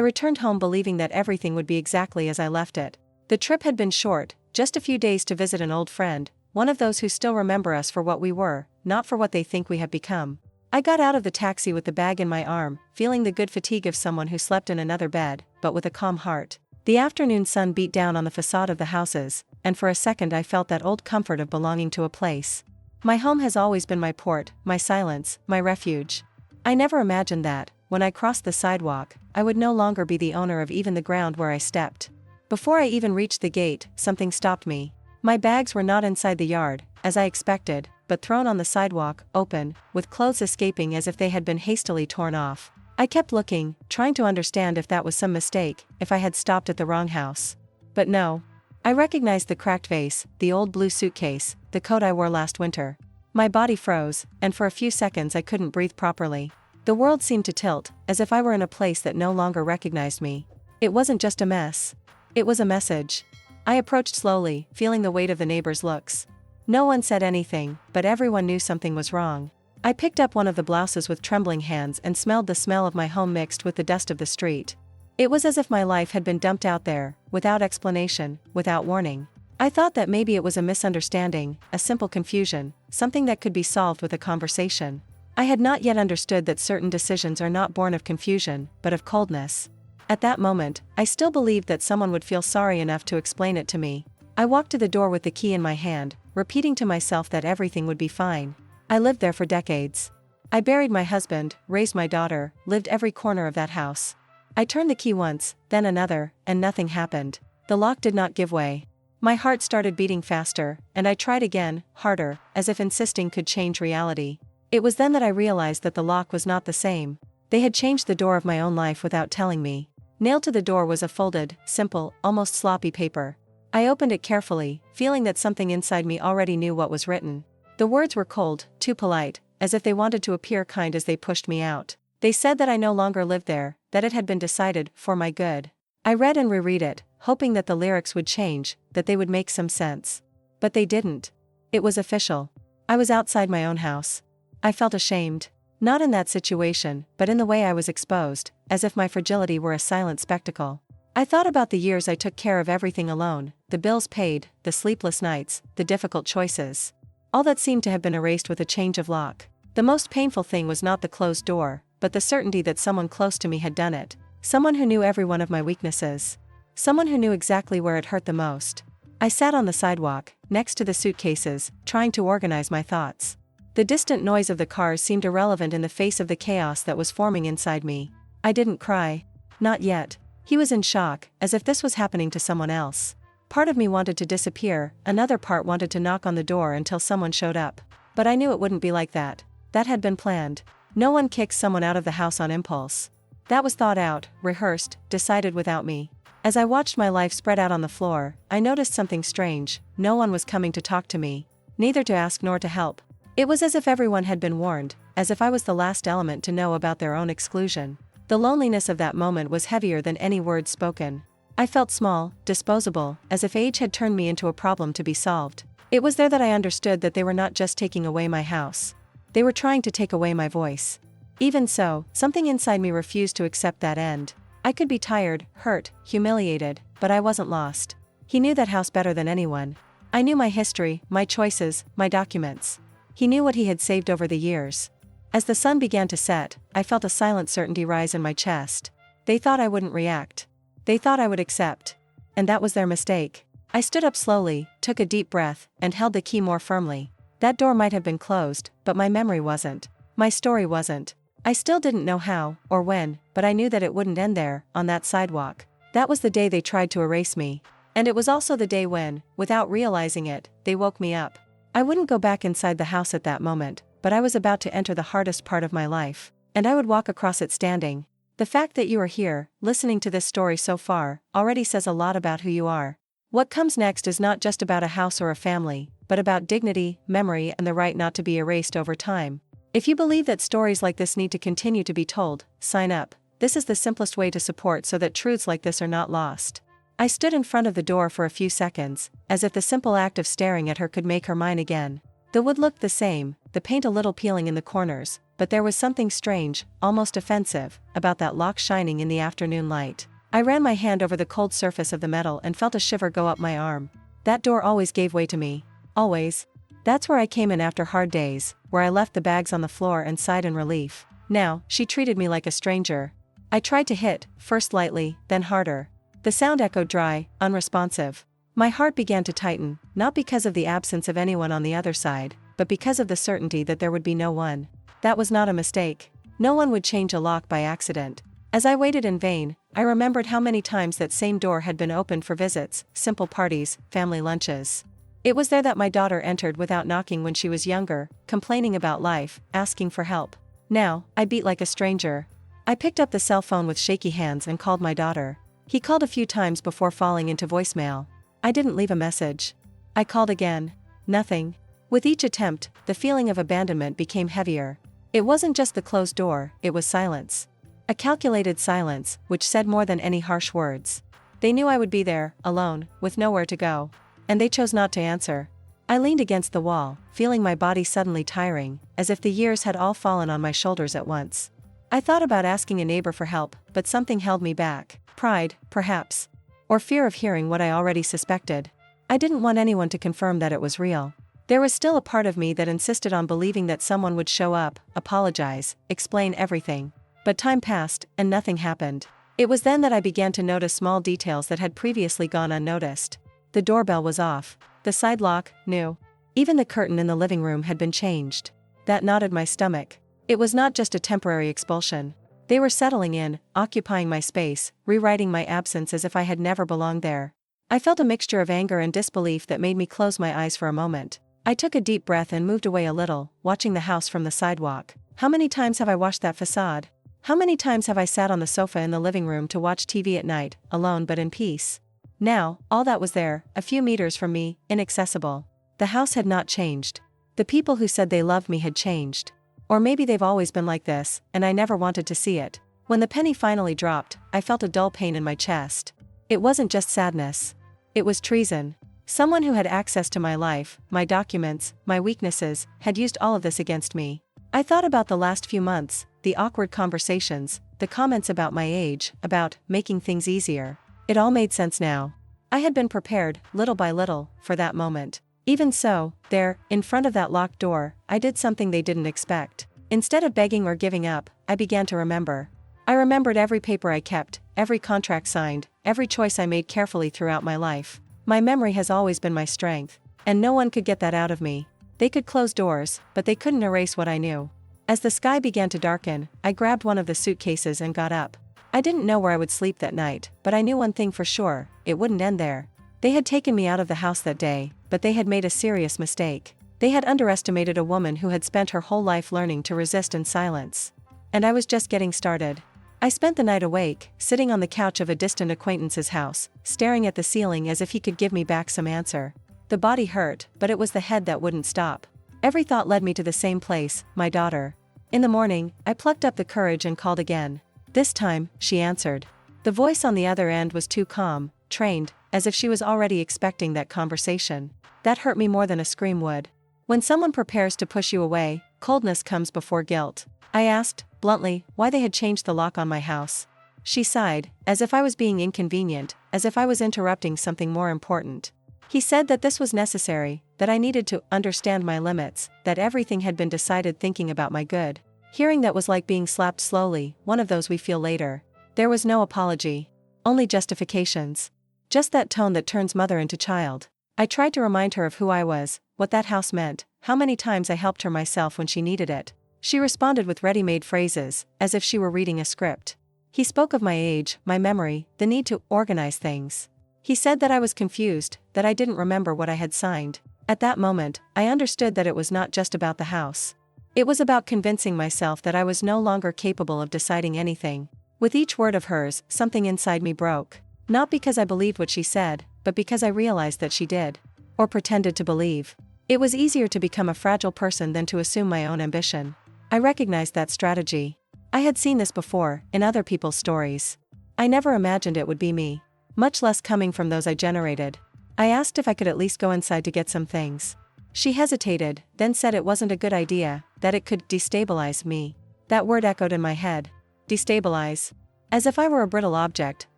returned home believing that everything would be exactly as I left it. The trip had been short, just a few days to visit an old friend, one of those who still remember us for what we were, not for what they think we have become. I got out of the taxi with the bag in my arm, feeling the good fatigue of someone who slept in another bed, but with a calm heart. The afternoon sun beat down on the facade of the houses, and for a second I felt that old comfort of belonging to a place. My home has always been my port, my silence, my refuge. I never imagined that, when I crossed the sidewalk, I would no longer be the owner of even the ground where I stepped. Before I even reached the gate, something stopped me. My bags were not inside the yard, as I expected, but thrown on the sidewalk, open, with clothes escaping as if they had been hastily torn off. I kept looking, trying to understand if that was some mistake, if I had stopped at the wrong house. But no. I recognized the cracked vase, the old blue suitcase, the coat I wore last winter. My body froze, and for a few seconds I couldn't breathe properly. The world seemed to tilt, as if I were in a place that no longer recognized me. It wasn't just a mess. It was a message. I approached slowly, feeling the weight of the neighbors' looks. No one said anything, but everyone knew something was wrong. I picked up one of the blouses with trembling hands and smelled the smell of my home mixed with the dust of the street. It was as if my life had been dumped out there, without explanation, without warning. I thought that maybe it was a misunderstanding, a simple confusion, something that could be solved with a conversation. I had not yet understood that certain decisions are not born of confusion, but of coldness. At that moment, I still believed that someone would feel sorry enough to explain it to me. I walked to the door with the key in my hand, repeating to myself that everything would be fine. I lived there for decades. I buried my husband, raised my daughter, lived every corner of that house. I turned the key once, then another, and nothing happened. The lock did not give way. My heart started beating faster, and I tried again, harder, as if insisting could change reality. It was then that I realized that the lock was not the same. They had changed the door of my own life without telling me. Nailed to the door was a folded, simple, almost sloppy paper. I opened it carefully, feeling that something inside me already knew what was written. The words were cold, too polite, as if they wanted to appear kind as they pushed me out. They said that I no longer lived there, that it had been decided, for my good. I read and reread it, hoping that the lyrics would change, that they would make some sense. But they didn't. It was official. I was outside my own house. I felt ashamed. Not in that situation, but in the way I was exposed, as if my fragility were a silent spectacle. I thought about the years I took care of everything alone, the bills paid, the sleepless nights, the difficult choices. All that seemed to have been erased with a change of lock. The most painful thing was not the closed door, but the certainty that someone close to me had done it. Someone who knew every one of my weaknesses. Someone who knew exactly where it hurt the most. I sat on the sidewalk, next to the suitcases, trying to organize my thoughts. The distant noise of the cars seemed irrelevant in the face of the chaos that was forming inside me. I didn't cry. Not yet. He was in shock, as if this was happening to someone else. Part of me wanted to disappear, another part wanted to knock on the door until someone showed up. But I knew it wouldn't be like that. That had been planned. No one kicks someone out of the house on impulse. That was thought out, rehearsed, decided without me. As I watched my life spread out on the floor, I noticed something strange. No one was coming to talk to me. Neither to ask nor to help. It was as if everyone had been warned, as if I was the last element to know about their own exclusion. The loneliness of that moment was heavier than any words spoken. I felt small, disposable, as if age had turned me into a problem to be solved. It was there that I understood that they were not just taking away my house. They were trying to take away my voice. Even so, something inside me refused to accept that end. I could be tired, hurt, humiliated, but I wasn't lost. He knew that house better than anyone. I knew my history, my choices, my documents. He knew what he had saved over the years. As the sun began to set, I felt a silent certainty rise in my chest. They thought I wouldn't react. They thought I would accept. And that was their mistake. I stood up slowly, took a deep breath, and held the key more firmly. That door might have been closed, but my memory wasn't. My story wasn't. I still didn't know how, or when, but I knew that it wouldn't end there, on that sidewalk. That was the day they tried to erase me. And it was also the day when, without realizing it, they woke me up. I wouldn't go back inside the house at that moment, but I was about to enter the hardest part of my life. And I would walk across it standing. The fact that you are here, listening to this story so far, already says a lot about who you are. What comes next is not just about a house or a family, but about dignity, memory, and the right not to be erased over time. If you believe that stories like this need to continue to be told, sign up. This is the simplest way to support so that truths like this are not lost. I stood in front of the door for a few seconds, as if the simple act of staring at her could make her mine again. The wood looked the same, the paint a little peeling in the corners, but there was something strange, almost offensive, about that lock shining in the afternoon light. I ran my hand over the cold surface of the metal and felt a shiver go up my arm. That door always gave way to me. Always. That's where I came in after hard days, where I left the bags on the floor and sighed in relief. Now, she treated me like a stranger. I tried to hit, first lightly, then harder. The sound echoed dry, unresponsive. My heart began to tighten, not because of the absence of anyone on the other side, but because of the certainty that there would be no one. That was not a mistake. No one would change a lock by accident. As I waited in vain, I remembered how many times that same door had been opened for visits, simple parties, family lunches. It was there that my daughter entered without knocking when she was younger, complaining about life, asking for help. Now, I beat like a stranger. I picked up the cell phone with shaky hands and called my daughter. He called a few times before falling into voicemail. I didn't leave a message. I called again. Nothing. With each attempt, the feeling of abandonment became heavier. It wasn't just the closed door, it was silence. A calculated silence, which said more than any harsh words. They knew I would be there, alone, with nowhere to go. And they chose not to answer. I leaned against the wall, feeling my body suddenly tiring, as if the years had all fallen on my shoulders at once. I thought about asking a neighbor for help, but something held me back. Pride, perhaps. Or fear of hearing what I already suspected. I didn't want anyone to confirm that it was real. There was still a part of me that insisted on believing that someone would show up, apologize, explain everything. But time passed, and nothing happened. It was then that I began to notice small details that had previously gone unnoticed. The doorbell was off. The side lock, new. Even the curtain in the living room had been changed. That knotted my stomach. It was not just a temporary expulsion. They were settling in, occupying my space, rewriting my absence as if I had never belonged there. I felt a mixture of anger and disbelief that made me close my eyes for a moment. I took a deep breath and moved away a little, watching the house from the sidewalk. How many times have I washed that facade? How many times have I sat on the sofa in the living room to watch TV at night, alone but in peace? Now, all that was there, a few meters from me, inaccessible. The house had not changed. The people who said they loved me had changed. Or maybe they've always been like this, and I never wanted to see it. When the penny finally dropped, I felt a dull pain in my chest. It wasn't just sadness. It was treason. Someone who had access to my life, my documents, my weaknesses, had used all of this against me. I thought about the last few months, the awkward conversations, the comments about my age, about making things easier. It all made sense now. I had been prepared, little by little, for that moment. Even so, there, in front of that locked door, I did something they didn't expect. Instead of begging or giving up, I began to remember. I remembered every paper I kept, every contract signed, every choice I made carefully throughout my life. My memory has always been my strength, and no one could get that out of me. They could close doors, but they couldn't erase what I knew. As the sky began to darken, I grabbed one of the suitcases and got up. I didn't know where I would sleep that night, but I knew one thing for sure, it wouldn't end there. They had taken me out of the house that day, but they had made a serious mistake. They had underestimated a woman who had spent her whole life learning to resist in silence. And I was just getting started. I spent the night awake, sitting on the couch of a distant acquaintance's house, staring at the ceiling as if he could give me back some answer. The body hurt, but it was the head that wouldn't stop. Every thought led me to the same place, my daughter. In the morning, I plucked up the courage and called again. This time, she answered. The voice on the other end was too calm, trained, as if she was already expecting that conversation. That hurt me more than a scream would. When someone prepares to push you away, coldness comes before guilt. I asked, bluntly, why they had changed the lock on my house. She sighed, as if I was being inconvenient, as if I was interrupting something more important. He said that this was necessary, that I needed to understand my limits, that everything had been decided thinking about my good. Hearing that was like being slapped slowly, one of those we feel later. There was no apology. Only justifications. Just that tone that turns mother into child. I tried to remind her of who I was, what that house meant, how many times I helped her myself when she needed it. She responded with ready-made phrases, as if she were reading a script. He spoke of my age, my memory, the need to organize things. He said that I was confused, that I didn't remember what I had signed. At that moment, I understood that it was not just about the house. It was about convincing myself that I was no longer capable of deciding anything. With each word of hers, something inside me broke. Not because I believed what she said, but because I realized that she did. Or pretended to believe. It was easier to become a fragile person than to assume my own ambition. I recognized that strategy. I had seen this before, in other people's stories. I never imagined it would be me. Much less coming from those I generated. I asked if I could at least go inside to get some things. She hesitated, then said it wasn't a good idea, that it could destabilize me. That word echoed in my head. Destabilize. As if I were a brittle object,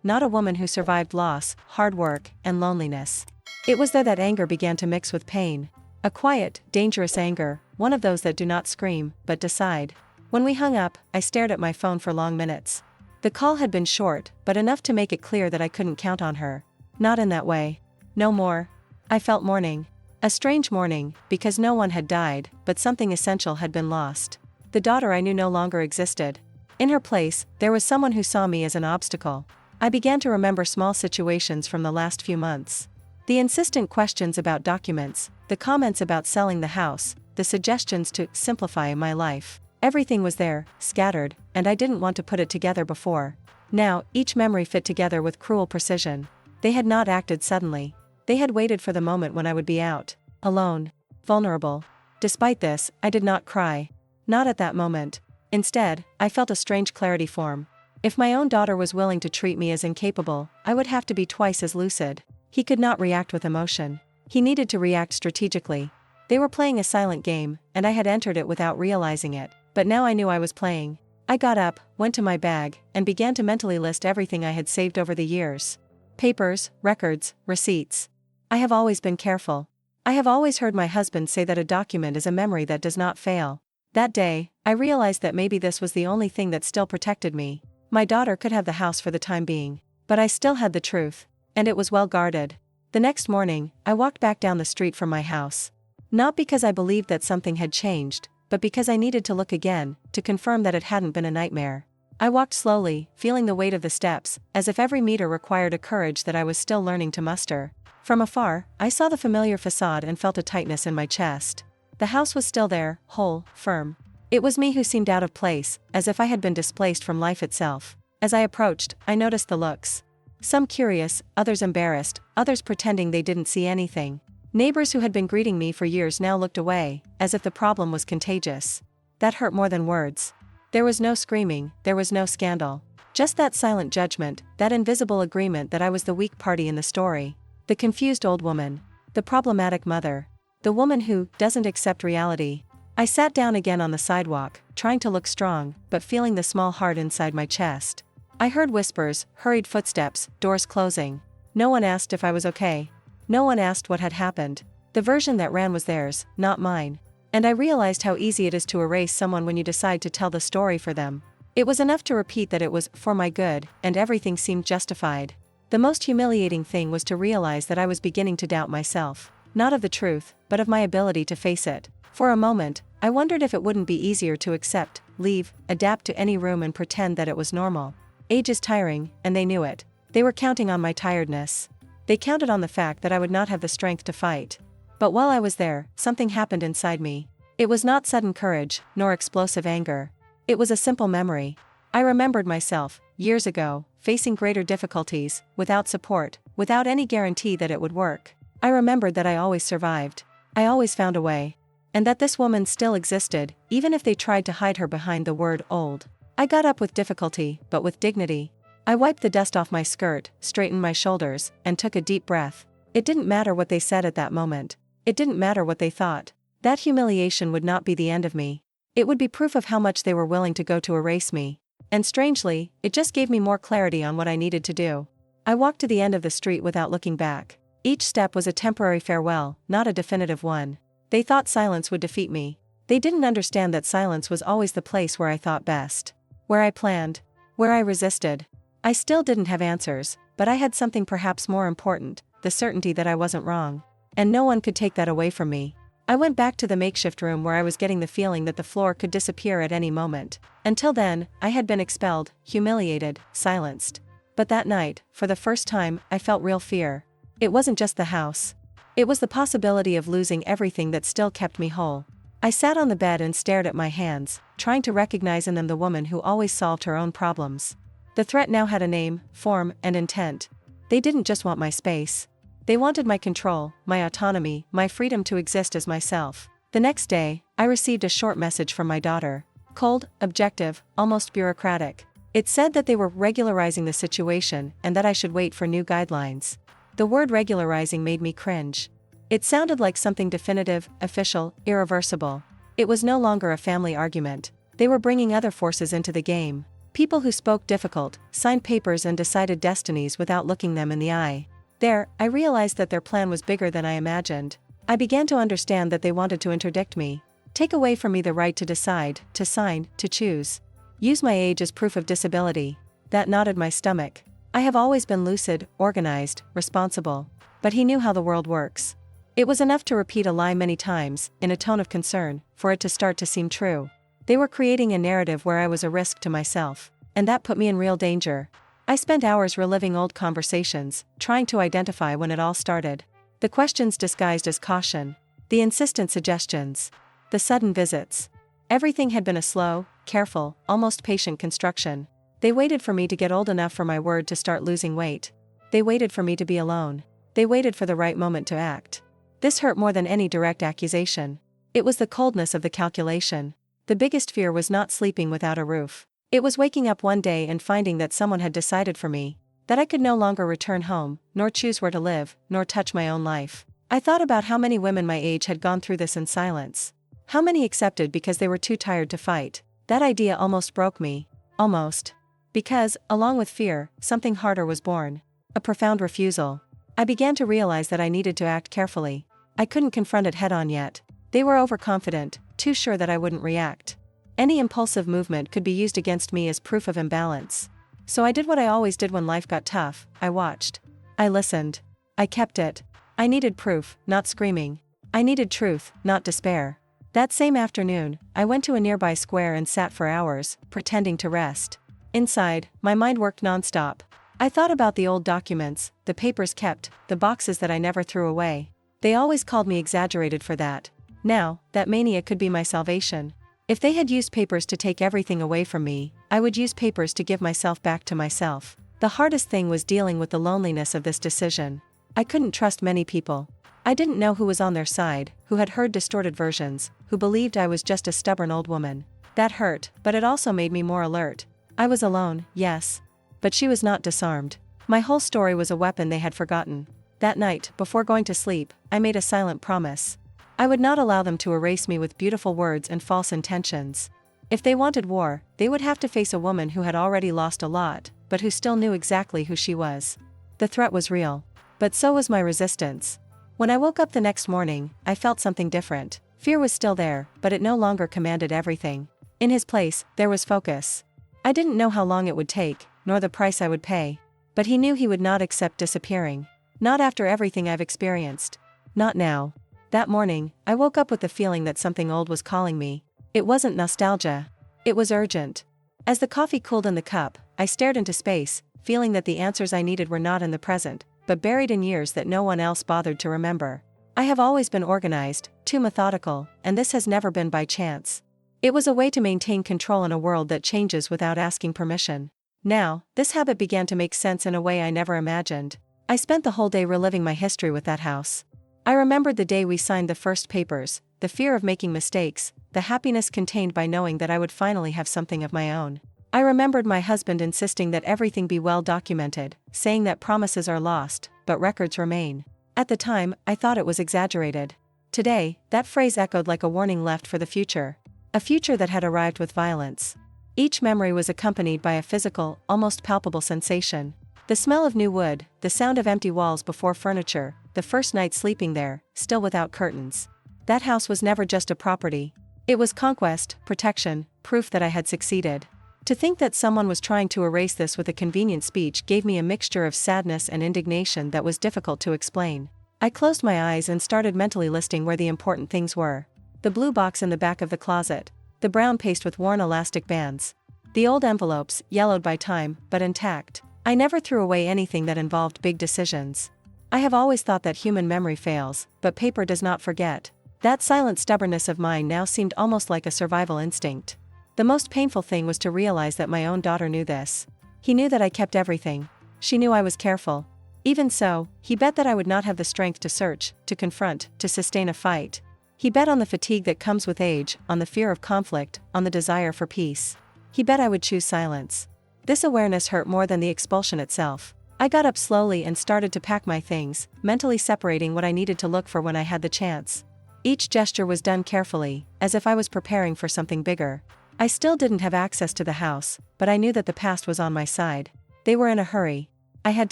not a woman who survived loss, hard work, and loneliness. It was there that anger began to mix with pain. A quiet, dangerous anger, one of those that do not scream, but decide. When we hung up, I stared at my phone for long minutes. The call had been short, but enough to make it clear that I couldn't count on her. Not in that way. No more. I felt mourning. A strange mourning, because no one had died, but something essential had been lost. The daughter I knew no longer existed. In her place, there was someone who saw me as an obstacle. I began to remember small situations from the last few months. The insistent questions about documents, the comments about selling the house, the suggestions to simplify my life. Everything was there, scattered, and I didn't want to put it together before. Now, each memory fit together with cruel precision. They had not acted suddenly. They had waited for the moment when I would be out, alone, vulnerable. Despite this, I did not cry. Not at that moment. Instead, I felt a strange clarity form. If my own daughter was willing to treat me as incapable, I would have to be twice as lucid. He could not react with emotion. He needed to react strategically. They were playing a silent game, and I had entered it without realizing it, but now I knew I was playing. I got up, went to my bag, and began to mentally list everything I had saved over the years. Papers, records, receipts. I have always been careful. I have always heard my husband say that a document is a memory that does not fail. That day, I realized that maybe this was the only thing that still protected me. My daughter could have the house for the time being, but I still had the truth. And it was well guarded. The next morning, I walked back down the street from my house. Not because I believed that something had changed, but because I needed to look again, to confirm that it hadn't been a nightmare. I walked slowly, feeling the weight of the steps, as if every meter required a courage that I was still learning to muster. From afar, I saw the familiar facade and felt a tightness in my chest. The house was still there, whole, firm. It was me who seemed out of place, as if I had been displaced from life itself. As I approached, I noticed the looks. Some curious, others embarrassed, others pretending they didn't see anything. Neighbors who had been greeting me for years now looked away, as if the problem was contagious. That hurt more than words. There was no screaming, there was no scandal. Just that silent judgment, that invisible agreement that I was the weak party in the story. The confused old woman. The problematic mother. The woman who doesn't accept reality. I sat down again on the sidewalk, trying to look strong, but feeling the small heart inside my chest. I heard whispers, hurried footsteps, doors closing. No one asked if I was okay. No one asked what had happened. The version that ran was theirs, not mine. And I realized how easy it is to erase someone when you decide to tell the story for them. It was enough to repeat that it was for my good, and everything seemed justified. The most humiliating thing was to realize that I was beginning to doubt myself. Not of the truth, but of my ability to face it. For a moment, I wondered if it wouldn't be easier to accept, leave, adapt to any room and pretend that it was normal. Age is tiring, and they knew it. They were counting on my tiredness. They counted on the fact that I would not have the strength to fight. But while I was there, something happened inside me. It was not sudden courage, nor explosive anger. It was a simple memory. I remembered myself, years ago, facing greater difficulties, without support, without any guarantee that it would work. I remembered that I always survived. I always found a way. And that this woman still existed, even if they tried to hide her behind the word old. I got up with difficulty, but with dignity. I wiped the dust off my skirt, straightened my shoulders, and took a deep breath. It didn't matter what they said at that moment. It didn't matter what they thought. That humiliation would not be the end of me. It would be proof of how much they were willing to go to erase me. And strangely, it just gave me more clarity on what I needed to do. I walked to the end of the street without looking back. Each step was a temporary farewell, not a definitive one. They thought silence would defeat me. They didn't understand that silence was always the place where I thought best. Where I planned. Where I resisted. I still didn't have answers, but I had something perhaps more important, the certainty that I wasn't wrong. And no one could take that away from me. I went back to the makeshift room where I was getting the feeling that the floor could disappear at any moment. Until then, I had been expelled, humiliated, silenced. But that night, for the first time, I felt real fear. It wasn't just the house. It was the possibility of losing everything that still kept me whole. I sat on the bed and stared at my hands, trying to recognize in them the woman who always solved her own problems. The threat now had a name, form, and intent. They didn't just want my space. They wanted my control, my autonomy, my freedom to exist as myself. The next day, I received a short message from my daughter. Cold, objective, almost bureaucratic. It said that they were regularizing the situation and that I should wait for new guidelines. The word regularizing made me cringe. It sounded like something definitive, official, irreversible. It was no longer a family argument. They were bringing other forces into the game. People who spoke difficult, signed papers and decided destinies without looking them in the eye. There, I realized that their plan was bigger than I imagined. I began to understand that they wanted to interdict me. Take away from me the right to decide, to sign, to choose. Use my age as proof of disability. That knotted my stomach. I have always been lucid, organized, responsible. But he knew how the world works. It was enough to repeat a lie many times, in a tone of concern, for it to start to seem true. They were creating a narrative where I was a risk to myself. And that put me in real danger. I spent hours reliving old conversations, trying to identify when it all started. The questions disguised as caution. The insistent suggestions. The sudden visits. Everything had been a slow, careful, almost patient construction. They waited for me to get old enough for my word to start losing weight. They waited for me to be alone. They waited for the right moment to act. This hurt more than any direct accusation. It was the coldness of the calculation. The biggest fear was not sleeping without a roof. It was waking up one day and finding that someone had decided for me, that I could no longer return home, nor choose where to live, nor touch my own life. I thought about how many women my age had gone through this in silence. How many accepted because they were too tired to fight. That idea almost broke me. Almost. Because, along with fear, something harder was born. A profound refusal. I began to realize that I needed to act carefully. I couldn't confront it head-on yet. They were overconfident, too sure that I wouldn't react. Any impulsive movement could be used against me as proof of imbalance. So I did what I always did when life got tough. I watched. I listened. I kept it. I needed proof, not screaming. I needed truth, not despair. That same afternoon, I went to a nearby square and sat for hours, pretending to rest. Inside, my mind worked nonstop. I thought about the old documents, the papers kept, the boxes that I never threw away. They always called me exaggerated for that. Now, that mania could be my salvation. If they had used papers to take everything away from me, I would use papers to give myself back to myself. The hardest thing was dealing with the loneliness of this decision. I couldn't trust many people. I didn't know who was on their side, who had heard distorted versions, who believed I was just a stubborn old woman. That hurt, but it also made me more alert. I was alone, yes. But she was not disarmed. My whole story was a weapon they had forgotten. That night, before going to sleep, I made a silent promise. I would not allow them to erase me with beautiful words and false intentions. If they wanted war, they would have to face a woman who had already lost a lot, but who still knew exactly who she was. The threat was real. But so was my resistance. When I woke up the next morning, I felt something different. Fear was still there, but it no longer commanded everything. In his place, there was focus. I didn't know how long it would take, nor the price I would pay. But he knew he would not accept disappearing. Not after everything I've experienced. Not now. That morning, I woke up with the feeling that something old was calling me. It wasn't nostalgia. It was urgent. As the coffee cooled in the cup, I stared into space, feeling that the answers I needed were not in the present, but buried in years that no one else bothered to remember. I have always been organized, too methodical, and this has never been by chance. It was a way to maintain control in a world that changes without asking permission. Now, this habit began to make sense in a way I never imagined. I spent the whole day reliving my history with that house. I remembered the day we signed the first papers, the fear of making mistakes, the happiness contained by knowing that I would finally have something of my own. I remembered my husband insisting that everything be well documented, saying that promises are lost, but records remain. At the time, I thought it was exaggerated. Today, that phrase echoed like a warning left for the future. A future that had arrived with violence. Each memory was accompanied by a physical, almost palpable sensation. The smell of new wood, the sound of empty walls before furniture, the first night sleeping there, still without curtains. That house was never just a property. It was conquest, protection, proof that I had succeeded. To think that someone was trying to erase this with a convenient speech gave me a mixture of sadness and indignation that was difficult to explain. I closed my eyes and started mentally listing where the important things were. The blue box in the back of the closet. The brown paste with worn elastic bands. The old envelopes, yellowed by time, but intact. I never threw away anything that involved big decisions. I have always thought that human memory fails, but paper does not forget. That silent stubbornness of mine now seemed almost like a survival instinct. The most painful thing was to realize that my own daughter knew this. He knew that I kept everything. She knew I was careful. Even so, he bet that I would not have the strength to search, to confront, to sustain a fight. He bet on the fatigue that comes with age, on the fear of conflict, on the desire for peace. He bet I would choose silence. This awareness hurt more than the expulsion itself. I got up slowly and started to pack my things, mentally separating what I needed to look for when I had the chance. Each gesture was done carefully, as if I was preparing for something bigger. I still didn't have access to the house, but I knew that the past was on my side. They were in a hurry. I had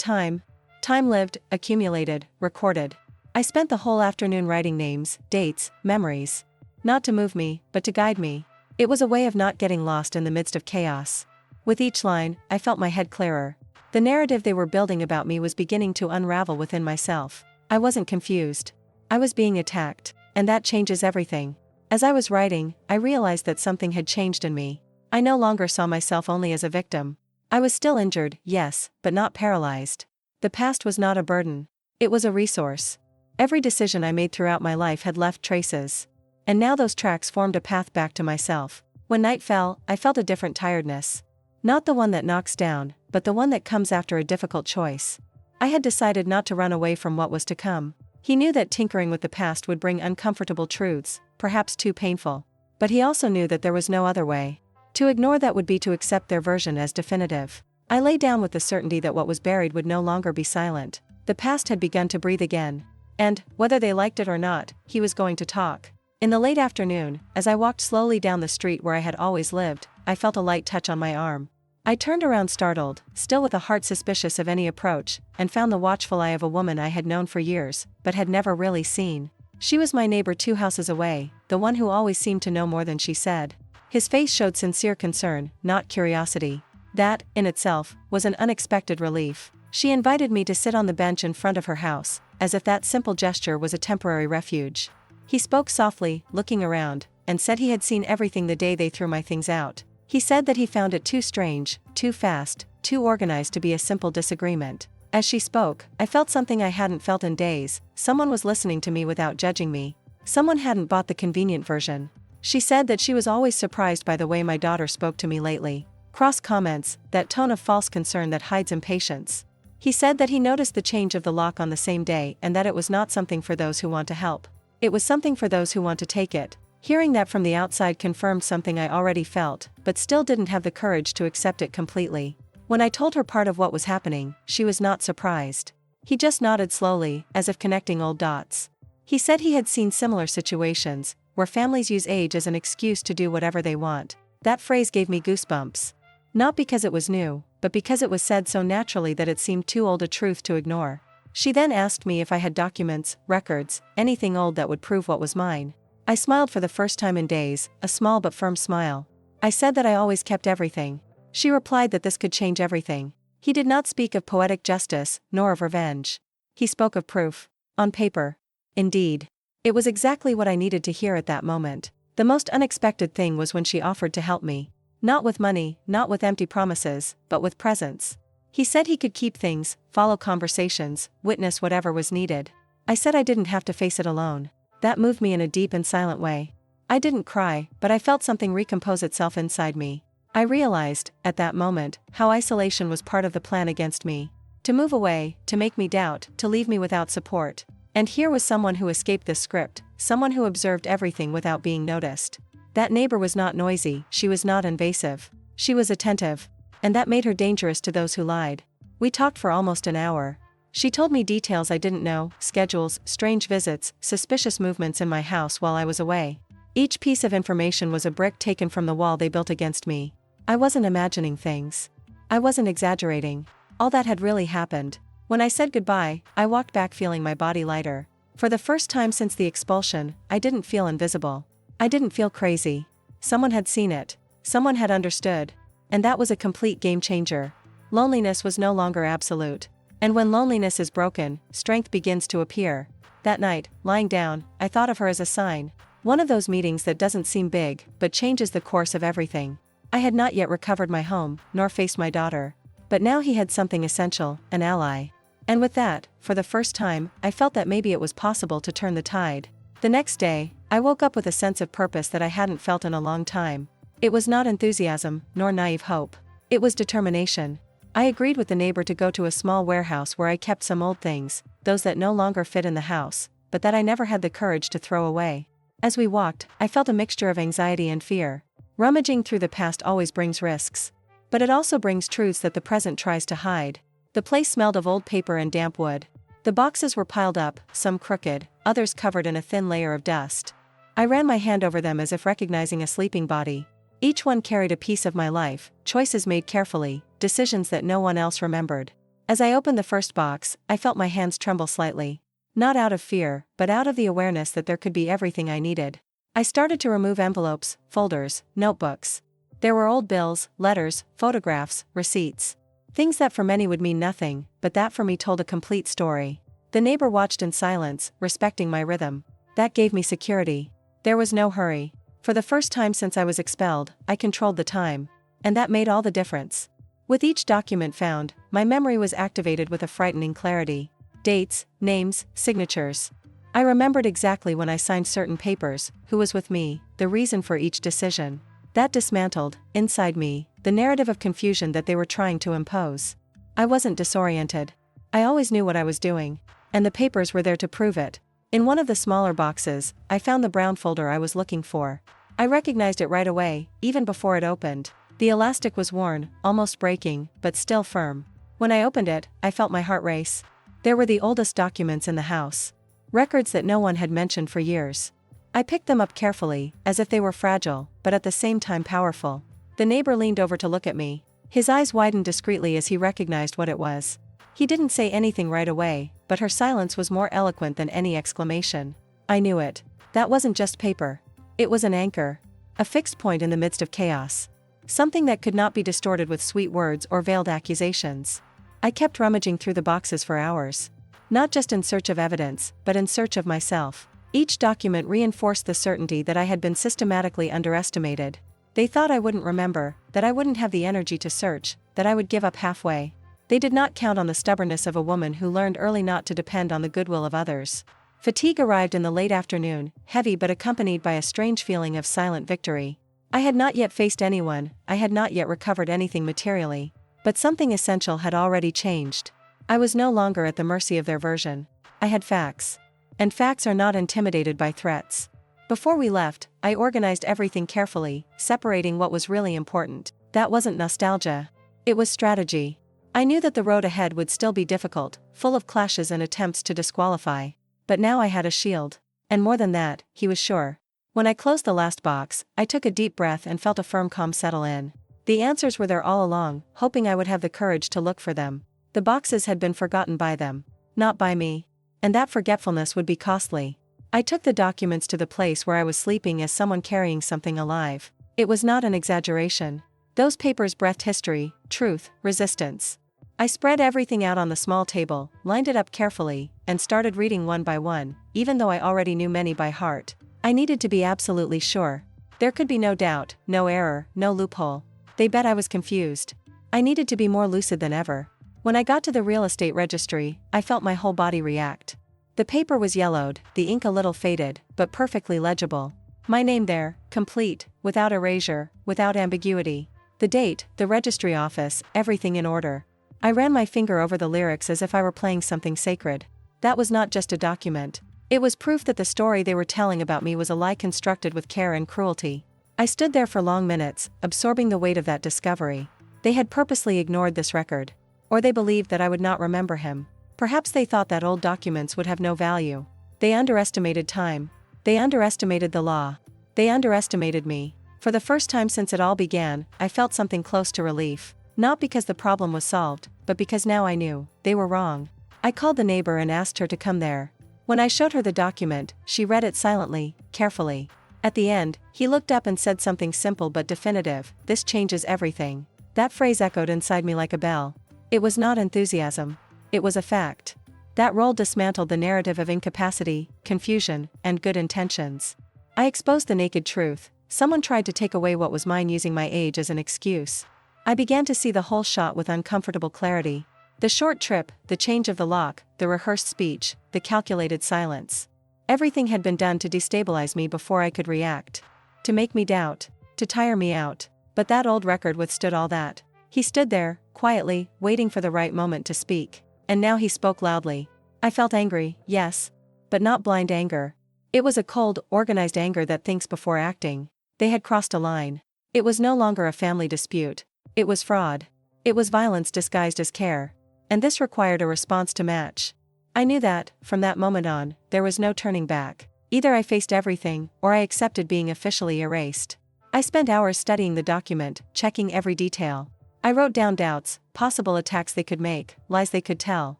time. Time lived, accumulated, recorded. I spent the whole afternoon writing names, dates, memories. Not to move me, but to guide me. It was a way of not getting lost in the midst of chaos. With each line, I felt my head clearer. The narrative they were building about me was beginning to unravel within myself. I wasn't confused. I was being attacked, and that changes everything. As I was writing, I realized that something had changed in me. I no longer saw myself only as a victim. I was still injured, yes, but not paralyzed. The past was not a burden. It was a resource. Every decision I made throughout my life had left traces. And now those tracks formed a path back to myself. When night fell, I felt a different tiredness. Not the one that knocks down, but the one that comes after a difficult choice. I had decided not to run away from what was to come. He knew that tinkering with the past would bring uncomfortable truths, perhaps too painful. But he also knew that there was no other way. To ignore that would be to accept their version as definitive. I lay down with the certainty that what was buried would no longer be silent. The past had begun to breathe again. And, whether they liked it or not, he was going to talk. In the late afternoon, as I walked slowly down the street where I had always lived, I felt a light touch on my arm. I turned around startled, still with a heart suspicious of any approach, and found the watchful eye of a woman I had known for years, but had never really seen. She was my neighbor 2 houses away, the one who always seemed to know more than she said. His face showed sincere concern, not curiosity. That, in itself, was an unexpected relief. She invited me to sit on the bench in front of her house, as if that simple gesture was a temporary refuge. He spoke softly, looking around, and said he had seen everything the day they threw my things out. He said that he found it too strange, too fast, too organized to be a simple disagreement. As she spoke, I felt something I hadn't felt in days. Someone was listening to me without judging me. Someone hadn't bought the convenient version. She said that she was always surprised by the way my daughter spoke to me lately. Cross comments, that tone of false concern that hides impatience. He said that he noticed the change of the lock on the same day and that it was not something for those who want to help. It was something for those who want to take it. Hearing that from the outside confirmed something I already felt, but still didn't have the courage to accept it completely. When I told her part of what was happening, she was not surprised. He just nodded slowly, as if connecting old dots. He said he had seen similar situations, where families use age as an excuse to do whatever they want. That phrase gave me goosebumps. Not because it was new, but because it was said so naturally that it seemed too old a truth to ignore. She then asked me if I had documents, records, anything old that would prove what was mine. I smiled for the first time in days, a small but firm smile. I said that I always kept everything. She replied that this could change everything. He did not speak of poetic justice, nor of revenge. He spoke of proof. On paper. Indeed. It was exactly what I needed to hear at that moment. The most unexpected thing was when she offered to help me. Not with money, not with empty promises, but with presence. He said he could keep things, follow conversations, witness whatever was needed. I said I didn't have to face it alone. That moved me in a deep and silent way. I didn't cry, but I felt something recompose itself inside me. I realized, at that moment, how isolation was part of the plan against me. To move away, to make me doubt, to leave me without support. And here was someone who escaped this script, someone who observed everything without being noticed. That neighbor was not noisy, she was not invasive. She was attentive. And that made her dangerous to those who lied. We talked for almost an hour. She told me details I didn't know, schedules, strange visits, suspicious movements in my house while I was away. Each piece of information was a brick taken from the wall they built against me. I wasn't imagining things. I wasn't exaggerating. All that had really happened. When I said goodbye, I walked back feeling my body lighter. For the first time since the expulsion, I didn't feel invisible. I didn't feel crazy. Someone had seen it. Someone had understood. And that was a complete game changer. Loneliness was no longer absolute. And when loneliness is broken, strength begins to appear. That night, lying down, I thought of her as a sign. One of those meetings that doesn't seem big, but changes the course of everything. I had not yet recovered my home, nor faced my daughter. But now he had something essential, an ally. And with that, for the first time, I felt that maybe it was possible to turn the tide. The next day, I woke up with a sense of purpose that I hadn't felt in a long time. It was not enthusiasm, nor naive hope. It was determination. I agreed with the neighbor to go to a small warehouse where I kept some old things, those that no longer fit in the house, but that I never had the courage to throw away. As we walked, I felt a mixture of anxiety and fear. Rummaging through the past always brings risks. But it also brings truths that the present tries to hide. The place smelled of old paper and damp wood. The boxes were piled up, some crooked, others covered in a thin layer of dust. I ran my hand over them as if recognizing a sleeping body. Each one carried a piece of my life, choices made carefully, decisions that no one else remembered. As I opened the first box, I felt my hands tremble slightly. Not out of fear, but out of the awareness that there could be everything I needed. I started to remove envelopes, folders, notebooks. There were old bills, letters, photographs, receipts. Things that for many would mean nothing, but that for me told a complete story. The neighbor watched in silence, respecting my rhythm. That gave me security. There was no hurry. For the first time since I was expelled, I controlled the time. And that made all the difference. With each document found, my memory was activated with a frightening clarity. Dates, names, signatures. I remembered exactly when I signed certain papers, who was with me, the reason for each decision. That dismantled, inside me, the narrative of confusion that they were trying to impose. I wasn't disoriented. I always knew what I was doing. And the papers were there to prove it. In one of the smaller boxes, I found the brown folder I was looking for. I recognized it right away, even before it opened. The elastic was worn, almost breaking, but still firm. When I opened it, I felt my heart race. There were the oldest documents in the house. Records that no one had mentioned for years. I picked them up carefully, as if they were fragile, but at the same time powerful. The neighbor leaned over to look at me. His eyes widened discreetly as he recognized what it was. He didn't say anything right away, but her silence was more eloquent than any exclamation. I knew it. That wasn't just paper. It was an anchor. A fixed point in the midst of chaos. Something that could not be distorted with sweet words or veiled accusations. I kept rummaging through the boxes for hours. Not just in search of evidence, but in search of myself. Each document reinforced the certainty that I had been systematically underestimated. They thought I wouldn't remember, that I wouldn't have the energy to search, that I would give up halfway. They did not count on the stubbornness of a woman who learned early not to depend on the goodwill of others. Fatigue arrived in the late afternoon, heavy but accompanied by a strange feeling of silent victory. I had not yet faced anyone, I had not yet recovered anything materially. But something essential had already changed. I was no longer at the mercy of their version. I had facts. And facts are not intimidated by threats. Before we left, I organized everything carefully, separating what was really important. That wasn't nostalgia. It was strategy. I knew that the road ahead would still be difficult, full of clashes and attempts to disqualify. But now I had a shield. And more than that, he was sure. When I closed the last box, I took a deep breath and felt a firm calm settle in. The answers were there all along, hoping I would have the courage to look for them. The boxes had been forgotten by them. Not by me. And that forgetfulness would be costly. I took the documents to the place where I was sleeping as someone carrying something alive. It was not an exaggeration. Those papers breathed history, truth, resistance. I spread everything out on the small table, lined it up carefully, and started reading one by one, even though I already knew many by heart. I needed to be absolutely sure. There could be no doubt, no error, no loophole. They bet I was confused. I needed to be more lucid than ever. When I got to the real estate registry, I felt my whole body react. The paper was yellowed, the ink a little faded, but perfectly legible. My name there, complete, without erasure, without ambiguity. The date, the registry office, everything in order. I ran my finger over the lyrics as if I were playing something sacred. That was not just a document. It was proof that the story they were telling about me was a lie constructed with care and cruelty. I stood there for long minutes, absorbing the weight of that discovery. They had purposely ignored this record. Or they believed that I would not remember him. Perhaps they thought that old documents would have no value. They underestimated time. They underestimated the law. They underestimated me. For the first time since it all began, I felt something close to relief. Not because the problem was solved, but because now I knew, they were wrong. I called the neighbor and asked her to come there. When I showed her the document, she read it silently, carefully. At the end, he looked up and said something simple but definitive: "This changes everything." That phrase echoed inside me like a bell. It was not enthusiasm. It was a fact. That role dismantled the narrative of incapacity, confusion, and good intentions. I exposed the naked truth. Someone tried to take away what was mine using my age as an excuse. I began to see the whole shot with uncomfortable clarity. The short trip, the change of the lock, the rehearsed speech, the calculated silence. Everything had been done to destabilize me before I could react. To make me doubt. To tire me out. But that old record withstood all that. He stood there, quietly, waiting for the right moment to speak. And now he spoke loudly. I felt angry, yes. But not blind anger. It was a cold, organized anger that thinks before acting. They had crossed a line. It was no longer a family dispute. It was fraud. It was violence disguised as care. and this required a response to match. I knew that, from that moment on, there was no turning back. Either I faced everything, or I accepted being officially erased. I spent hours studying the document, checking every detail. I wrote down doubts, possible attacks they could make, lies they could tell.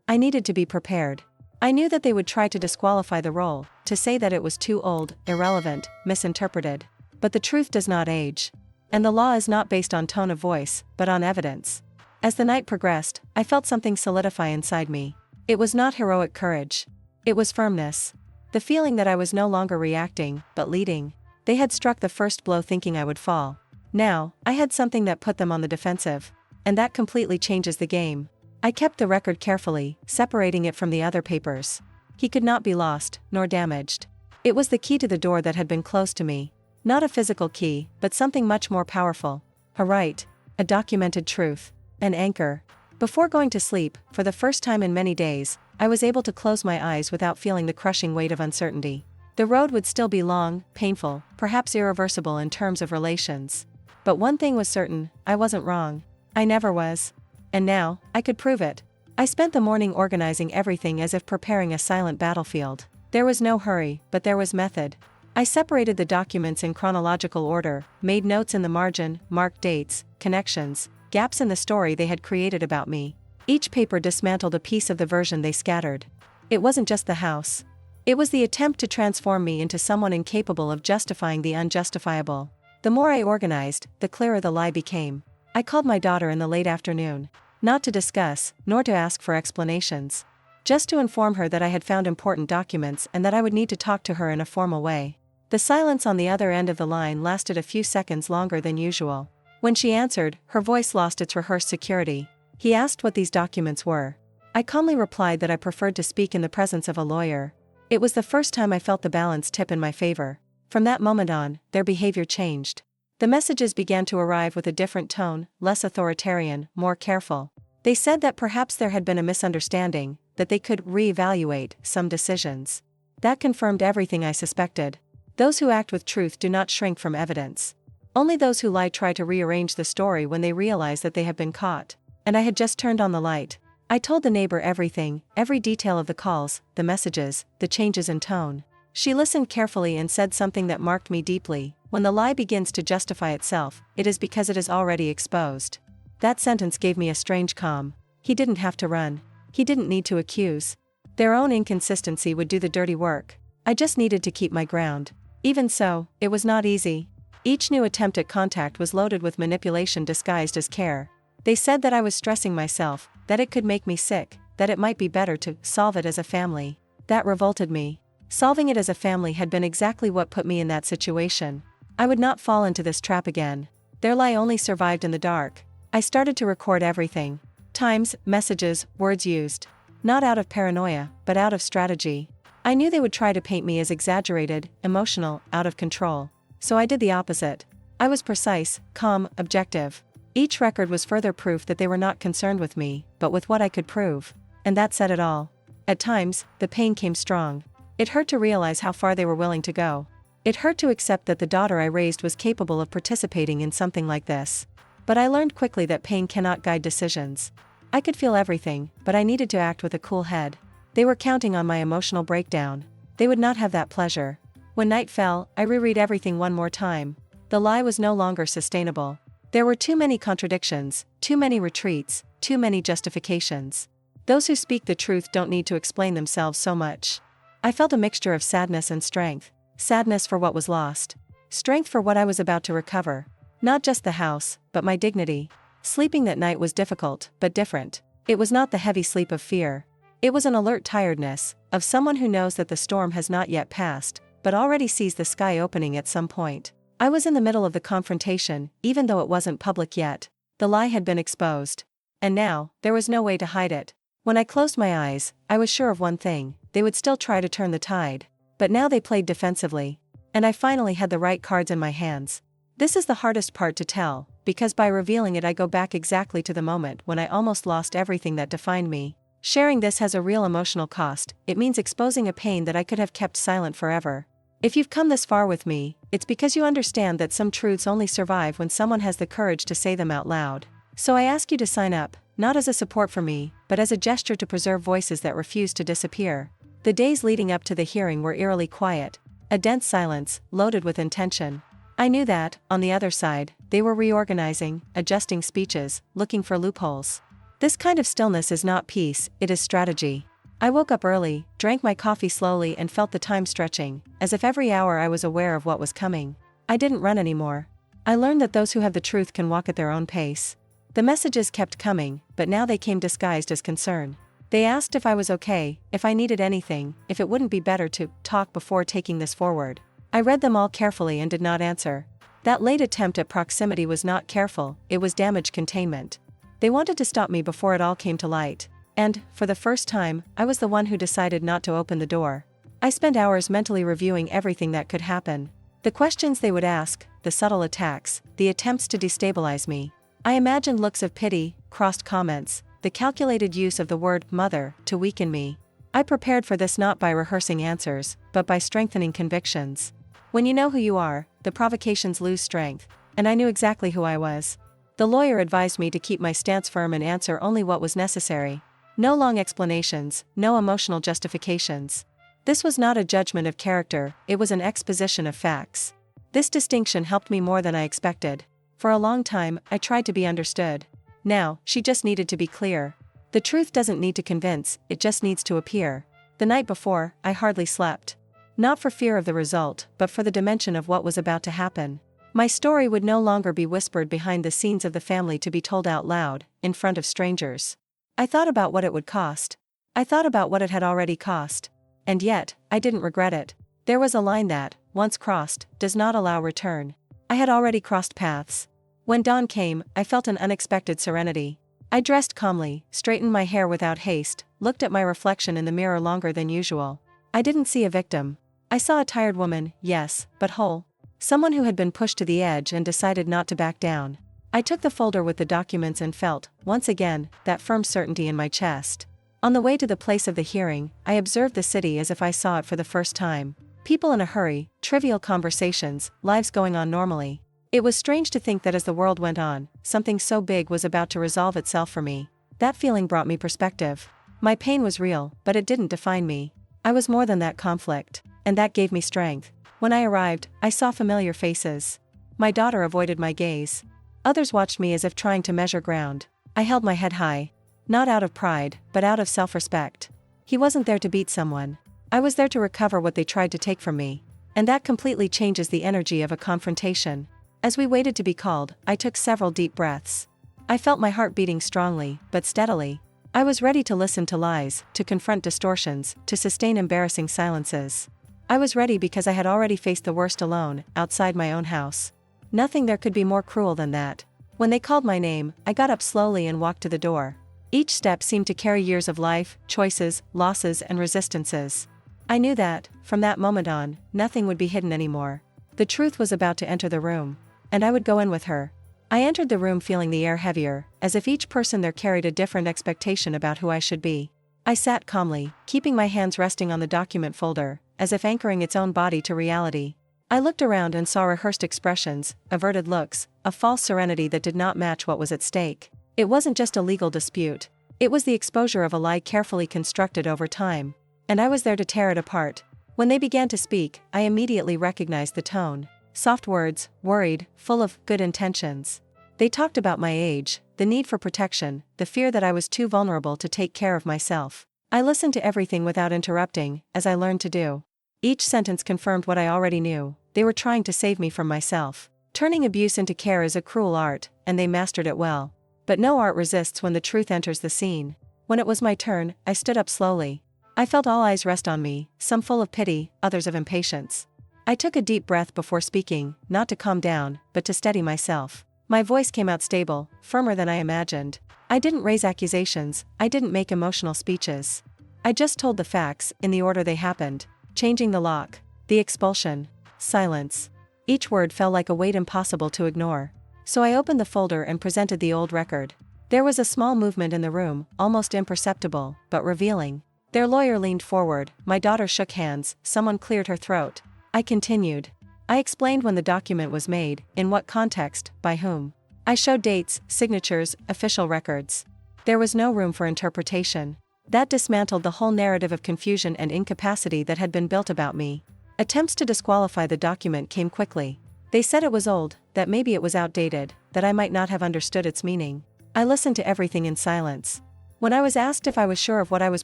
I needed to be prepared. I knew that they would try to disqualify the role, to say that it was too old, irrelevant, misinterpreted. But the truth does not age. And the law is not based on tone of voice, but on evidence. As the night progressed, I felt something solidify inside me. It was not heroic courage. It was firmness. The feeling that I was no longer reacting, but leading. They had struck the first blow thinking I would fall. Now, I had something that put them on the defensive. And that completely changes the game. I kept the record carefully, separating it from the other papers. He could not be lost, nor damaged. It was the key to the door that had been closed to me. Not a physical key, but something much more powerful. A right. A documented truth. An anchor. Before going to sleep, for the first time in many days, I was able to close my eyes without feeling the crushing weight of uncertainty. The road would still be long, painful, perhaps irreversible in terms of relations. But one thing was certain, I wasn't wrong. I never was. And now, I could prove it. I spent the morning organizing everything as if preparing a silent battlefield. There was no hurry, but there was method. I separated the documents in chronological order, made notes in the margin, marked dates, connections, gaps in the story they had created about me. Each paper dismantled a piece of the version they scattered. It wasn't just the house. It was the attempt to transform me into someone incapable of justifying the unjustifiable. The more I organized, the clearer the lie became. I called my daughter in the late afternoon. Not to discuss, nor to ask for explanations. Just to inform her that I had found important documents and that I would need to talk to her in a formal way. The silence on the other end of the line lasted a few seconds longer than usual. When she answered, her voice lost its rehearsed security. He asked what these documents were. I calmly replied that I preferred to speak in the presence of a lawyer. It was the first time I felt the balance tip in my favor. From that moment on, their behavior changed. The messages began to arrive with a different tone, less authoritarian, more careful. They said that perhaps there had been a misunderstanding, that they could re-evaluate some decisions. That confirmed everything I suspected. Those who act with truth do not shrink from evidence. Only those who lie try to rearrange the story when they realize that they have been caught. And I had just turned on the light. I told the neighbor everything, every detail of the calls, the messages, the changes in tone. She listened carefully and said something that marked me deeply. When the lie begins to justify itself, it is because it is already exposed. That sentence gave me a strange calm. He didn't have to run. He didn't need to accuse. Their own inconsistency would do the dirty work. I just needed to keep my ground. Even so, it was not easy. Each new attempt at contact was loaded with manipulation disguised as care. They said that I was stressing myself, that it could make me sick, that it might be better to solve it as a family. That revolted me. Solving it as a family had been exactly what put me in that situation. I would not fall into this trap again. Their lie only survived in the dark. I started to record everything. Times, messages, words used. Not out of paranoia, but out of strategy. I knew they would try to paint me as exaggerated, emotional, out of control. So I did the opposite. I was precise, calm, objective. Each record was further proof that they were not concerned with me, but with what I could prove. And that said it all. At times, the pain came strong. It hurt to realize how far they were willing to go. It hurt to accept that the daughter I raised was capable of participating in something like this. But I learned quickly that pain cannot guide decisions. I could feel everything, but I needed to act with a cool head. They were counting on my emotional breakdown. They would not have that pleasure. When night fell, I reread everything one more time. The lie was no longer sustainable. There were too many contradictions, too many retreats, too many justifications. Those who speak the truth don't need to explain themselves so much. I felt a mixture of sadness and strength. Sadness for what was lost. Strength for what I was about to recover. Not just the house, but my dignity. Sleeping that night was difficult, but different. It was not the heavy sleep of fear. It was an alert tiredness, of someone who knows that the storm has not yet passed, but already sees the sky opening at some point. I was in the middle of the confrontation, even though it wasn't public yet. The lie had been exposed. And now, there was no way to hide it. When I closed my eyes, I was sure of one thing: they would still try to turn the tide. But now they played defensively. And I finally had the right cards in my hands. This is the hardest part to tell, because by revealing it I go back exactly to the moment when I almost lost everything that defined me. Sharing this has a real emotional cost. It means exposing a pain that I could have kept silent forever. If you've come this far with me, it's because you understand that some truths only survive when someone has the courage to say them out loud. So I ask you to sign up, not as a support for me, but as a gesture to preserve voices that refused to disappear. The days leading up to the hearing were eerily quiet, a dense silence, loaded with intention. I knew that, on the other side, they were reorganizing, adjusting speeches, looking for loopholes. This kind of stillness is not peace, it is strategy. I woke up early, drank my coffee slowly and felt the time stretching, as if every hour I was aware of what was coming. I didn't run anymore. I learned that those who have the truth can walk at their own pace. The messages kept coming, but now they came disguised as concern. They asked if I was okay, if I needed anything, if it wouldn't be better to talk before taking this forward. I read them all carefully and did not answer. That late attempt at proximity was not careful, it was damage containment. They wanted to stop me before it all came to light. And, for the first time, I was the one who decided not to open the door. I spent hours mentally reviewing everything that could happen. The questions they would ask, the subtle attacks, the attempts to destabilize me. I imagined looks of pity, crossed comments, the calculated use of the word mother to weaken me. I prepared for this not by rehearsing answers, but by strengthening convictions. When you know who you are, the provocations lose strength, and I knew exactly who I was. The lawyer advised me to keep my stance firm and answer only what was necessary. No long explanations, no emotional justifications. This was not a judgment of character, it was an exposition of facts. This distinction helped me more than I expected. For a long time, I tried to be understood. Now, she just needed to be clear. The truth doesn't need to convince, it just needs to appear. The night before, I hardly slept. Not for fear of the result, but for the dimension of what was about to happen. My story would no longer be whispered behind the scenes of the family to be told out loud, in front of strangers. I thought about what it would cost. I thought about what it had already cost. And yet, I didn't regret it. There was a line that, once crossed, does not allow return. I had already crossed paths. When dawn came, I felt an unexpected serenity. I dressed calmly, straightened my hair without haste, looked at my reflection in the mirror longer than usual. I didn't see a victim. I saw a tired woman, yes, but whole. Someone who had been pushed to the edge and decided not to back down. I took the folder with the documents and felt, once again, that firm certainty in my chest. On the way to the place of the hearing, I observed the city as if I saw it for the first time. People in a hurry, trivial conversations, lives going on normally. It was strange to think that as the world went on, something so big was about to resolve itself for me. That feeling brought me perspective. My pain was real, but it didn't define me. I was more than that conflict, and that gave me strength. When I arrived, I saw familiar faces. My daughter avoided my gaze. Others watched me as if trying to measure ground. I held my head high. Not out of pride, but out of self-respect. He wasn't there to beat someone. I was there to recover what they tried to take from me. And that completely changes the energy of a confrontation. As we waited to be called, I took several deep breaths. I felt my heart beating strongly, but steadily. I was ready to listen to lies, to confront distortions, to sustain embarrassing silences. I was ready because I had already faced the worst alone, outside my own house. Nothing there could be more cruel than that. When they called my name, I got up slowly and walked to the door. Each step seemed to carry years of life, choices, losses and resistances. I knew that, from that moment on, nothing would be hidden anymore. The truth was about to enter the room. And I would go in with her. I entered the room feeling the air heavier, as if each person there carried a different expectation about who I should be. I sat calmly, keeping my hands resting on the document folder, as if anchoring its own body to reality. I looked around and saw rehearsed expressions, averted looks, a false serenity that did not match what was at stake. It wasn't just a legal dispute. It was the exposure of a lie carefully constructed over time. And I was there to tear it apart. When they began to speak, I immediately recognized the tone. Soft words, worried, full of good intentions. They talked about my age, the need for protection, the fear that I was too vulnerable to take care of myself. I listened to everything without interrupting, as I learned to do. Each sentence confirmed what I already knew. They were trying to save me from myself. Turning abuse into care is a cruel art, and they mastered it well. But no art resists when the truth enters the scene. When it was my turn, I stood up slowly. I felt all eyes rest on me, some full of pity, others of impatience. I took a deep breath before speaking, not to calm down, but to steady myself. My voice came out stable, firmer than I imagined. I didn't raise accusations, I didn't make emotional speeches. I just told the facts, in the order they happened. Changing the lock, the expulsion, silence. Each word felt like a weight impossible to ignore. So I opened the folder and presented the old record. There was a small movement in the room, almost imperceptible, but revealing. Their lawyer leaned forward, my daughter shook hands, someone cleared her throat. I continued. I explained when the document was made, in what context, by whom. I showed dates, signatures, official records. There was no room for interpretation. That dismantled the whole narrative of confusion and incapacity that had been built about me. Attempts to disqualify the document came quickly. They said it was old, that maybe it was outdated, that I might not have understood its meaning. I listened to everything in silence. When I was asked if I was sure of what I was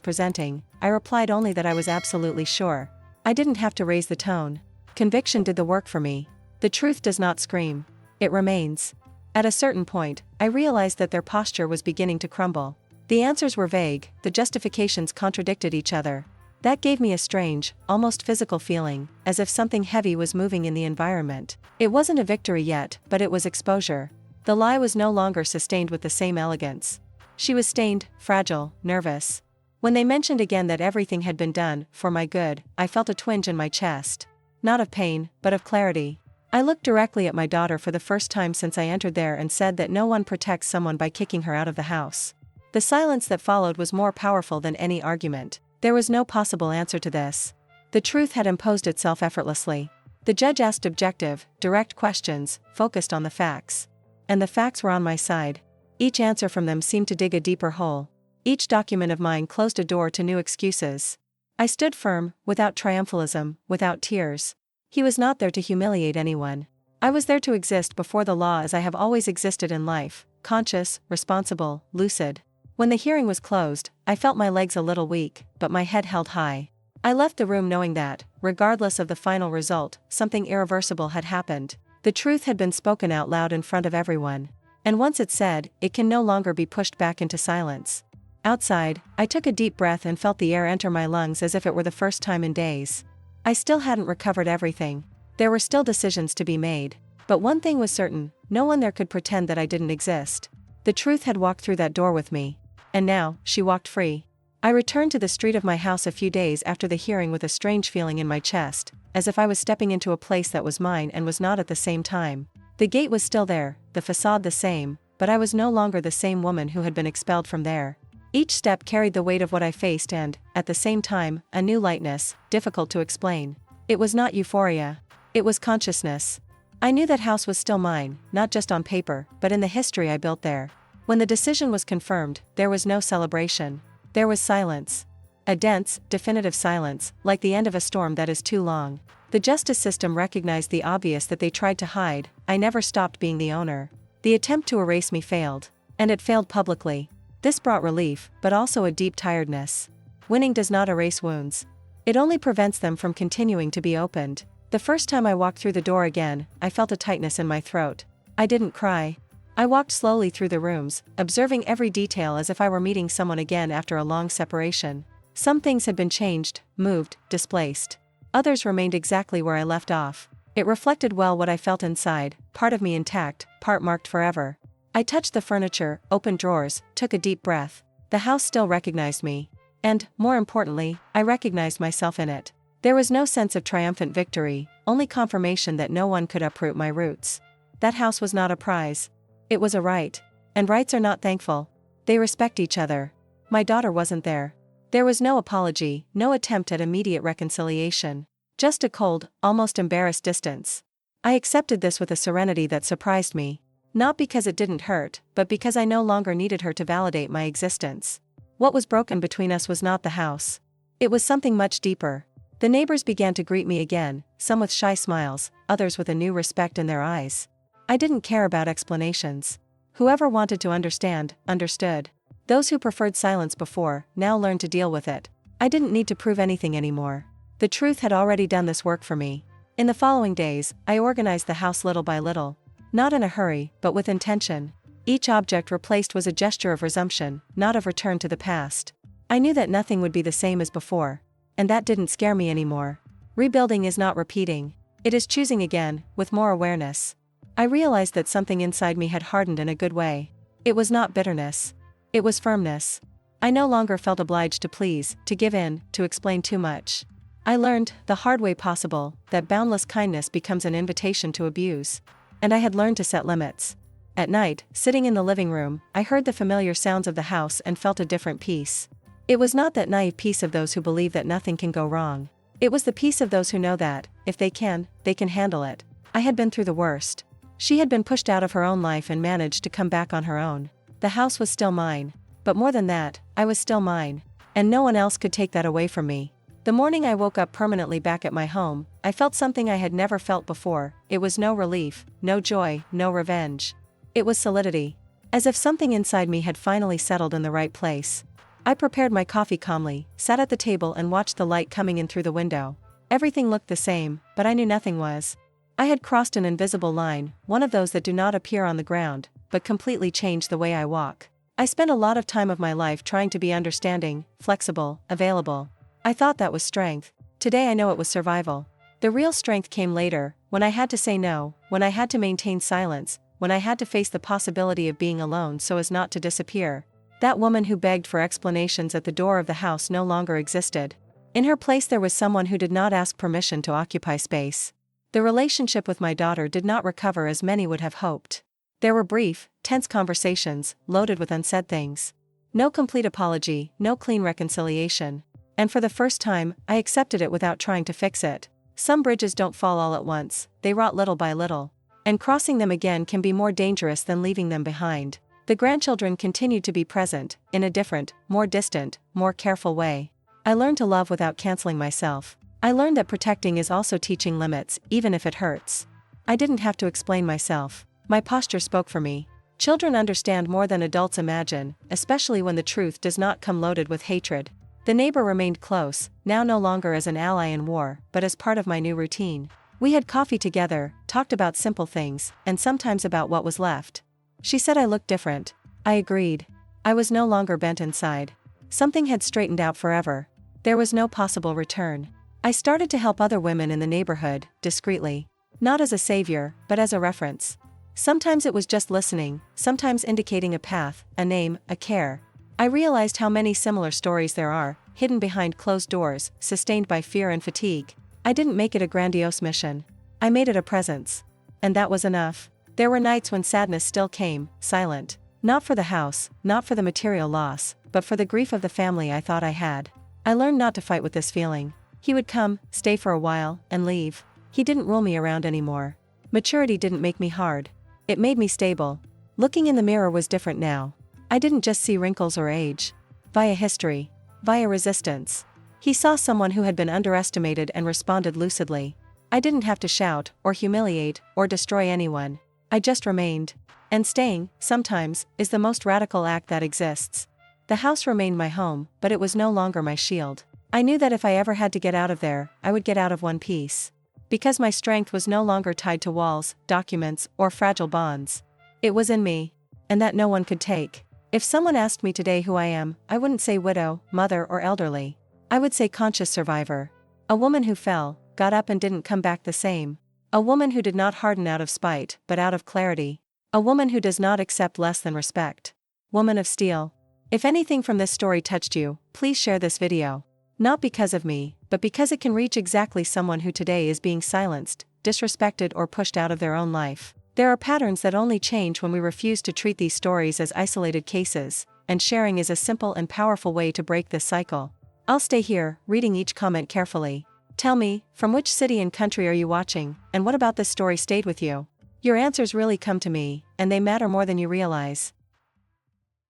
presenting, I replied only that I was absolutely sure. I didn't have to raise the tone. Conviction did the work for me. The truth does not scream. It remains. At a certain point, I realized that their posture was beginning to crumble. The answers were vague, the justifications contradicted each other. That gave me a strange, almost physical feeling, as if something heavy was moving in the environment. It wasn't a victory yet, but it was exposure. The lie was no longer sustained with the same elegance. She was stained, fragile, nervous. When they mentioned again that everything had been done for my good, I felt a twinge in my chest. Not of pain, but of clarity. I looked directly at my daughter for the first time since I entered there and said that no one protects someone by kicking her out of the house. The silence that followed was more powerful than any argument. There was no possible answer to this. The truth had imposed itself effortlessly. The judge asked objective, direct questions, focused on the facts. And the facts were on my side. Each answer from them seemed to dig a deeper hole. Each document of mine closed a door to new excuses. I stood firm, without triumphalism, without tears. He was not there to humiliate anyone. I was there to exist before the law as I have always existed in life, conscious, responsible, lucid. When the hearing was closed, I felt my legs a little weak, but my head held high. I left the room knowing that, regardless of the final result, something irreversible had happened. The truth had been spoken out loud in front of everyone. And once it's said, it can no longer be pushed back into silence. Outside, I took a deep breath and felt the air enter my lungs as if it were the first time in days. I still hadn't recovered everything. There were still decisions to be made. But one thing was certain, no one there could pretend that I didn't exist. The truth had walked through that door with me. And now, she walked free. I returned to the street of my house a few days after the hearing with a strange feeling in my chest, as if I was stepping into a place that was mine and was not at the same time. The gate was still there, the facade the same, but I was no longer the same woman who had been expelled from there. Each step carried the weight of what I faced and, at the same time, a new lightness, difficult to explain. It was not euphoria. It was consciousness. I knew that house was still mine, not just on paper, but in the history I built there. When the decision was confirmed, there was no celebration. There was silence. A dense, definitive silence, like the end of a storm that is too long. The justice system recognized the obvious that they tried to hide. I never stopped being the owner. The attempt to erase me failed. And it failed publicly. This brought relief, but also a deep tiredness. Winning does not erase wounds. It only prevents them from continuing to be opened. The first time I walked through the door again, I felt a tightness in my throat. I didn't cry. I walked slowly through the rooms, observing every detail as if I were meeting someone again after a long separation. Some things had been changed, moved, displaced. Others remained exactly where I left off. It reflected well what I felt inside, part of me intact, part marked forever. I touched the furniture, opened drawers, took a deep breath. The house still recognized me. And, more importantly, I recognized myself in it. There was no sense of triumphant victory, only confirmation that no one could uproot my roots. That house was not a prize. It was a right. And rights are not thankful. They respect each other. My daughter wasn't there. There was no apology, no attempt at immediate reconciliation. Just a cold, almost embarrassed distance. I accepted this with a serenity that surprised me. Not because it didn't hurt, but because I no longer needed her to validate my existence. What was broken between us was not the house. It was something much deeper. The neighbors began to greet me again, some with shy smiles, others with a new respect in their eyes. I didn't care about explanations. Whoever wanted to understand, understood. Those who preferred silence before, now learned to deal with it. I didn't need to prove anything anymore. The truth had already done this work for me. In the following days, I organized the house little by little. Not in a hurry, but with intention. Each object replaced was a gesture of resumption, not of return to the past. I knew that nothing would be the same as before. And that didn't scare me anymore. Rebuilding is not repeating. It is choosing again, with more awareness. I realized that something inside me had hardened in a good way. It was not bitterness. It was firmness. I no longer felt obliged to please, to give in, to explain too much. I learned, the hard way possible, that boundless kindness becomes an invitation to abuse. And I had learned to set limits. At night, sitting in the living room, I heard the familiar sounds of the house and felt a different peace. It was not that naive peace of those who believe that nothing can go wrong. It was the peace of those who know that, if they can handle it. I had been through the worst. She had been pushed out of her own life and managed to come back on her own. The house was still mine. But more than that, I was still mine. And no one else could take that away from me. The morning I woke up permanently back at my home, I felt something I had never felt before. It was no relief, no joy, no revenge. It was solidity. As if something inside me had finally settled in the right place. I prepared my coffee calmly, sat at the table and watched the light coming in through the window. Everything looked the same, but I knew nothing was. I had crossed an invisible line, one of those that do not appear on the ground, but completely change the way I walk. I spent a lot of time of my life trying to be understanding, flexible, available. I thought that was strength. Today I know it was survival. The real strength came later, when I had to say no, when I had to maintain silence, when I had to face the possibility of being alone so as not to disappear. That woman who begged for explanations at the door of the house no longer existed. In her place there was someone who did not ask permission to occupy space. The relationship with my daughter did not recover as many would have hoped. There were brief, tense conversations, loaded with unsaid things. No complete apology, no clean reconciliation. And for the first time, I accepted it without trying to fix it. Some bridges don't fall all at once, they rot little by little. And crossing them again can be more dangerous than leaving them behind. The grandchildren continued to be present, in a different, more distant, more careful way. I learned to love without canceling myself. I learned that protecting is also teaching limits, even if it hurts. I didn't have to explain myself. My posture spoke for me. Children understand more than adults imagine, especially when the truth does not come loaded with hatred. The neighbor remained close, now no longer as an ally in war, but as part of my new routine. We had coffee together, talked about simple things, and sometimes about what was left. She said I looked different. I agreed. I was no longer bent inside. Something had straightened out forever. There was no possible return. I started to help other women in the neighborhood, discreetly. Not as a savior, but as a reference. Sometimes it was just listening, sometimes indicating a path, a name, a care. I realized how many similar stories there are, hidden behind closed doors, sustained by fear and fatigue. I didn't make it a grandiose mission. I made it a presence. And that was enough. There were nights when sadness still came, silent. Not for the house, not for the material loss, but for the grief of the family I thought I had. I learned not to fight with this feeling. He would come, stay for a while, and leave. He didn't rule me around anymore. Maturity didn't make me hard. It made me stable. Looking in the mirror was different now. I didn't just see wrinkles or age. Via history. Via resistance. He saw someone who had been underestimated and responded lucidly. I didn't have to shout, or humiliate, or destroy anyone. I just remained. And staying, sometimes, is the most radical act that exists. The house remained my home, but it was no longer my shield. I knew that if I ever had to get out of there, I would get out of one piece. Because my strength was no longer tied to walls, documents, or fragile bonds. It was in me. And that no one could take. If someone asked me today who I am, I wouldn't say widow, mother, or elderly. I would say conscious survivor. A woman who fell, got up and didn't come back the same. A woman who did not harden out of spite, but out of clarity. A woman who does not accept less than respect. Woman of steel. If anything from this story touched you, please share this video. Not because of me, but because it can reach exactly someone who today is being silenced, disrespected, or pushed out of their own life. There are patterns that only change when we refuse to treat these stories as isolated cases, and sharing is a simple and powerful way to break this cycle. I'll stay here, reading each comment carefully. Tell me, from which city and country are you watching, and what about this story stayed with you? Your answers really come to me, and they matter more than you realize.